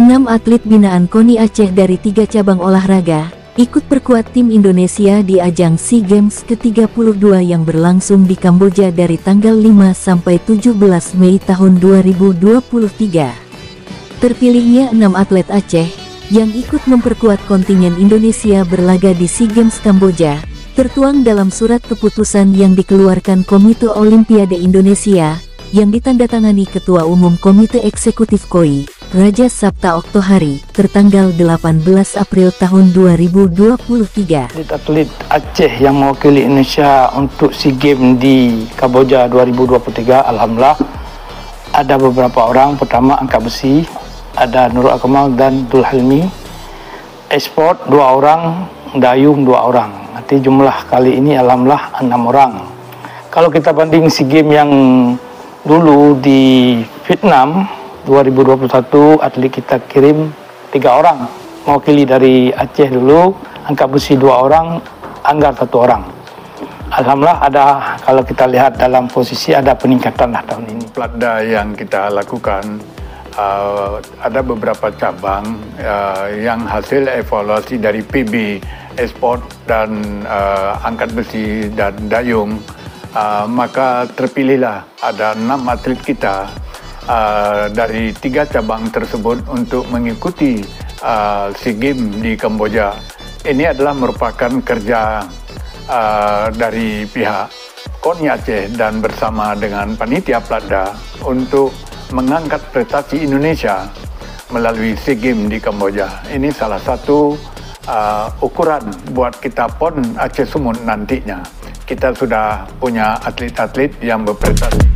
6 atlet binaan KONI Aceh dari 3 cabang olahraga, ikut perkuat tim Indonesia di ajang SEA Games ke-32 yang berlangsung di Kamboja dari tanggal 5 sampai 17 Mei tahun 2023. Terpilihnya 6 atlet Aceh, yang ikut memperkuat kontingen Indonesia berlaga di SEA Games Kamboja, tertuang dalam surat keputusan yang dikeluarkan Komite Olimpiade Indonesia, yang ditandatangani Ketua Umum Komite Eksekutif KOI, Raja Sapta Oktohari, tertanggal 18 April tahun 2023. Atlet Aceh yang mewakili Indonesia untuk SEA Games di Kamboja 2023, alhamdulillah ada beberapa orang. Pertama angkat besi, ada Nurul Akmal dan Dul Hilmi. Esport 2 orang, dayung 2 orang. Nanti jumlah kali ini alhamdulillah 6 orang. Kalau kita banding SEA Games yang dulu di Vietnam 2021, atlet kita kirim 3 orang mewakili dari Aceh dulu, angkat besi 2 orang, anggar 1 orang. Alhamdulillah ada, kalau kita lihat dalam posisi ada peningkatan lah tahun ini. Platda yang kita lakukan, ada beberapa cabang yang hasil evaluasi dari PB, Esport dan angkat besi dan dayung, maka terpilihlah ada 6 atlet kita dari 3 cabang tersebut untuk mengikuti SEA Games di Kamboja. Ini adalah merupakan kerja dari pihak KONI Aceh dan bersama dengan panitia Platda untuk mengangkat prestasi Indonesia melalui SEA Games di Kamboja. Ini salah satu ukuran buat kita PON Aceh Sumut nantinya. Kita sudah punya atlet-atlet yang berprestasi.